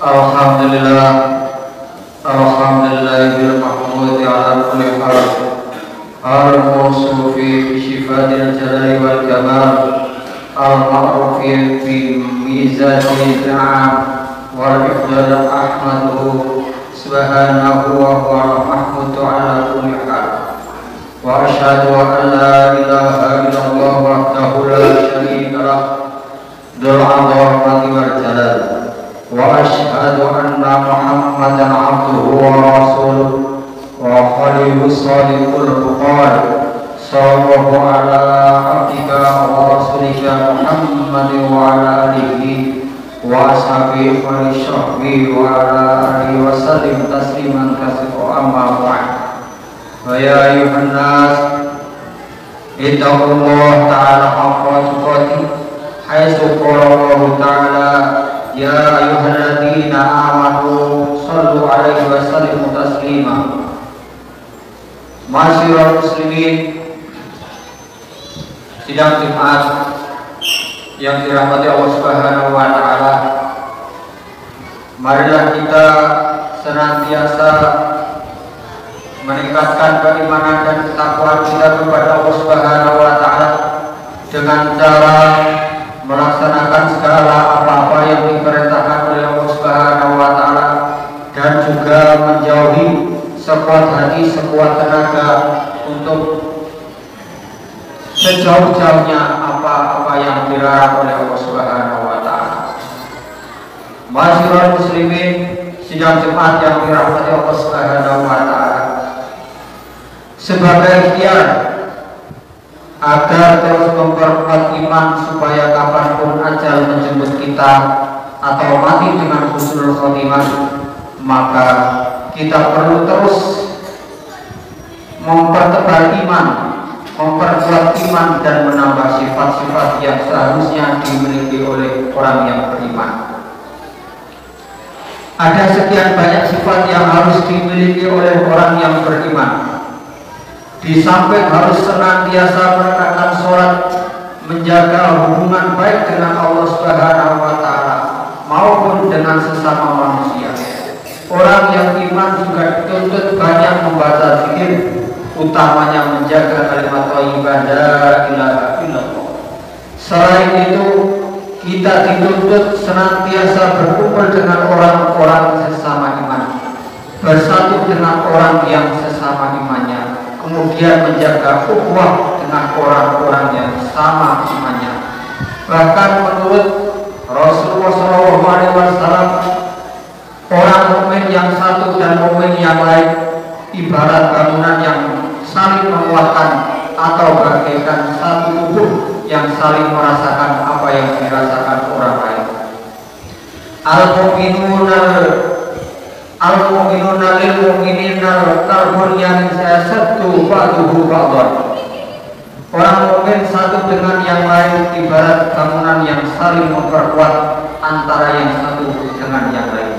Alhamdulillah, alhamdulillahil mahmudi ala kulli hal, al-mawsufi bi sifatil jalali wal kamal, al-ma'rufi bi mizanil na'am wal ifdal ahmaduhu subhanahu wa huwa mahmudu ala kulli hal. Wa asyhadu an la ilaha illallah wahdahu la syarika lah, dzul 'azamati wal jalal. Wa asyhadu anna Muhammadan 'abduhu wa rasuluhu wa khaliluhu shadiqul qawli sallallahu ala abdika wa rasulika Muhammadin wa ala alihi wa ashabihi wa sahbihi wa ala alihi wa sallim tasliman katsiran amma ba'd. Wa ya ayyuhan nas ittaqullaha ta'ala haqqa tuqatih haitsu qala Allah ta'ala ya ayyuhalladzina amanu shallu 'alaihi wa sallimu taslima. Ma'asyiral muslimin, sidang Jumat yang dirahmati Allah Subhanahu wa taala, marilah kita senantiasa meningkatkan keimanan dan ketakwaan kita kepada Allah Subhanahu wa taala dengan cara melaksanakan segala apa-apa yang diperintahkan oleh Allah Subhanahu wa taala dan juga menjauhi sekuat hati, sekuat tenaga untuk sejauh-jauhnya apa-apa yang dilarang oleh Allah Subhanahu wa taala. Ma'asyiral muslimin, sidang Jumat yang dirahmati Allah Subhanahu wa taala, sebagai ikhtiar agar terus memperkuat iman supaya kapanpun ajal menjemput kita atau mati dengan husnul khotimah, maka kita perlu terus mempertebal iman, memperkuat iman dan menambah sifat-sifat yang seharusnya dimiliki oleh orang yang beriman. Ada sekian banyak sifat yang harus dimiliki oleh orang yang beriman. Di samping harus senantiasa menegakkan sholat, menjaga hubungan baik dengan Allah Subhanahu wa taala maupun dengan sesama manusia. Orang yang iman juga dituntut banyak membaca zikir, utamanya menjaga kalimat thayyibah la ilaha illallah. Selain itu, kita dituntut senantiasa berkumpul dengan orang-orang sesama iman, bersatu dengan orang yang sesama imannya, kemudian menjaga ukhuwah dengan orang-orang yang sama imannya. Bahkan menurut Rasulullah SAW, orang mukmin yang satu dan mukmin yang lain ibarat bangunan yang saling menguatkan atau bagaikan satu tubuh yang saling merasakan apa yang dirasakan orang lain. Al-mu'minuna lil mu'minina kal-bunyanin yasaddu ba'duhu ba'dan. Orang mukmin satu dengan yang lain ibarat bangunan yang saling memperkuat antara yang satu dengan yang lain.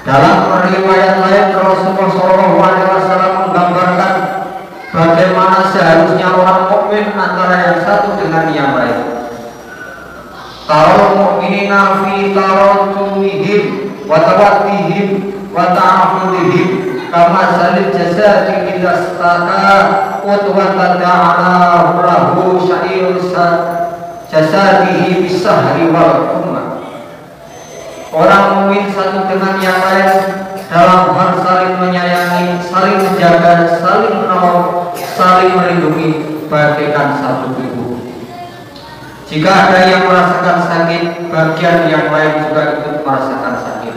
Dalam riwayat lain, Rasulullah SAW menggambarkan bagaimana seharusnya orang mukmin antara yang satu dengan yang lain. Tarul mu'minina fi taradduhim wa tawaddihim wa ta'afudihim kama salil jasadi idza staka utwa ta'ala lahu sya'irul jasadihi bisahri wal umma. Orang mukmin satu dengan yang lain dalam hal saling menyayangi, saling menjaga, saling menolong, saling melindungi bagaikan satu tubuh. Jika ada yang merasakan sakit, bagian yang lain juga ikut merasakan sakit.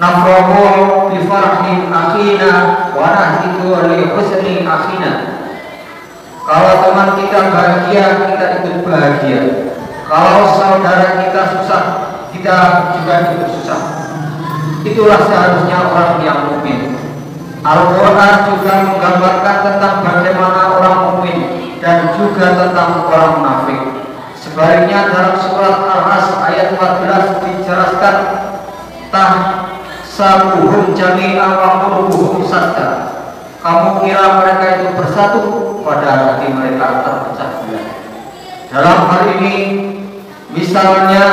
Nafrahu bi farhi akhina wa nahdiku li husni akhina. Kalau teman kita bahagia, kita ikut bahagia. Kalau saudara kita susah, kita juga ikut susah. Itulah seharusnya orang yang mukmin. Al-Quran juga menggambarkan tentang bagaimana orang mukmin dan juga tentang orang munafik. Sebaliknya dalam surat Al-Has ayat 14 dijelaskan, tahsabuhum jami'an wa qulubuhum shatta. Kamu kira mereka itu bersatu, padahal hati mereka terpecah belah. Dalam hal ini, misalnya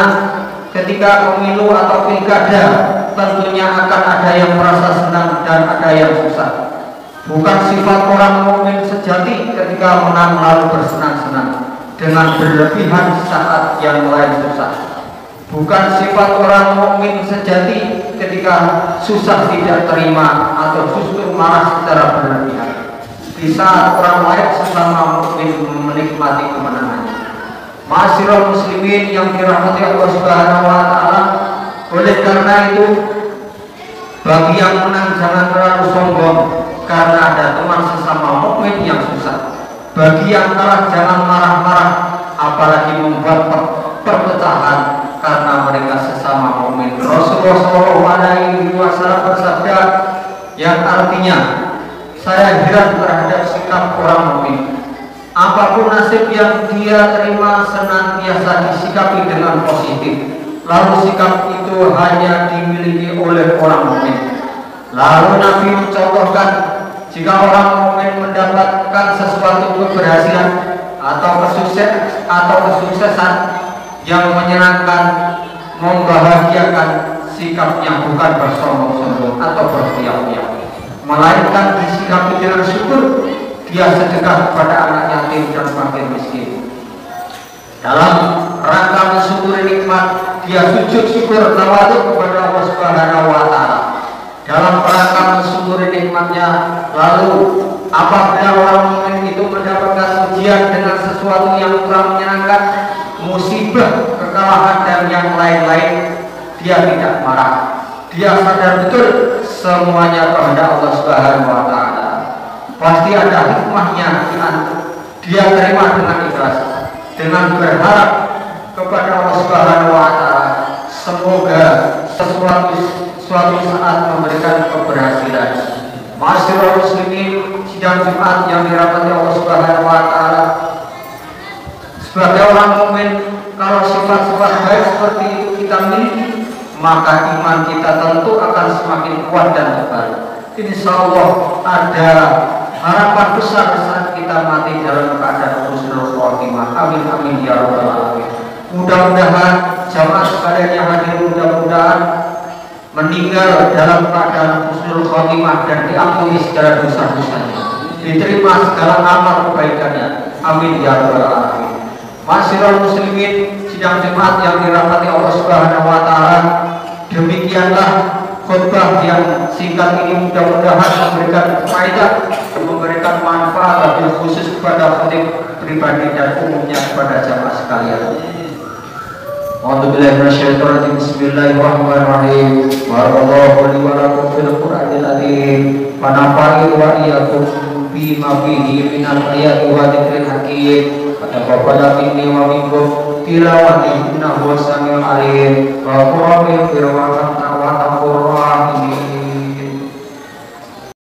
ketika ketika pemilu atau pilkada tentunya akan ada yang merasa senang dan ada yang susah. Bukan sifat orang mukmin sejati ketika menang lalu bersenang-senang dengan berlebihan saat yang lain susah. Bukan sifat orang mukmin sejati ketika susah tidak terima atau justru marah secara berlebihan di saat orang lain sesama mukmin menikmati kemenangan. Ma'asyiral muslimin yang dirahmati Allah Subhanahu wa taala, oleh karena itu bagi yang menang jangan terlalu sombong karena ada teman sesama mukmin yang susah. Bagi yang kalah jangan marah-marah apalagi membuat perpecahan karena mereka sesama mukmin. Rasulullah SAW bersabda yang artinya, saya heran terhadap sikap orang mukmin. Apapun nasib yang dia terima senantiasa disikapi dengan positif. Lalu sikap itu hanya dimiliki oleh orang mukmin. Lalu Nabi mencontohkan, jika orang mukmin mendapatkan sesuatu keberhasilan atau kesuksesan yang menyenangkan, membahagiakan, sikapnya bukan bersombong-sombong atau berpiak-piak, melainkan disikapi dengan syukur. Dia sedekah kepada anak yatim dan fakir miskin. Dalam rangka mensyukuri nikmat, dia sujud syukur tawadhu kepada Allah Subhanahu wa taala. Dalam rangka mensyukuri nikmatnya, lalu apabila orang mukmin itu mendapatkan ujian dengan sesuatu yang kurang menyenangkan, musibah, kekalahan dan yang lain-lain, dia tidak marah. Dia sadar betul semuanya kehendak Allah Subhanahu wa taala. Pasti ada hikmahnya, dia terima dengan ikhlas, dengan berharap kepada Allah Subhanahu wa taala. Semoga suatu saat memberikan keberhasilan. Ma'asyiral muslimin, sidang Jumat yang dirahmati Allah Subhanahu wa taala. Sebagai orang mukmin, kalau sifat-sifat baik seperti itu kita miliki, maka iman kita tentu akan semakin kuat dan tebal. Insyaallah ada harapan besar saat kita mati dalam keadaan husnul khotimah. Amin amin ya rabbal alamin. Mudah-mudahan jamaah sekalian yang hadir, mudah-mudahan meninggal dalam keadaan husnul khotimah dan diampuni segala dosa-dosanya, diterima segala amal kebaikannya. Amin ya rabbal alamin. Ma'asyiral muslimin, sidang Jumat yang dirahmati Allah Subhanahu wa taala, demikianlah khutbah yang singkat ini mudah-mudahan memberikan faedah, memberikan manfaat lebih khusus kepada khatib pribadi dan umumnya kepada jamaah sekalian. Bismillahirrahmanirrahim. Barakallahu li wa lakum fil Qur'anil azim. Wa nafa'ani wa iyyakum bima fihi minal ayati wa dzikril hakim. Wa taqabbal minni wa minkum tilawati innahu samiul alim. Wa qul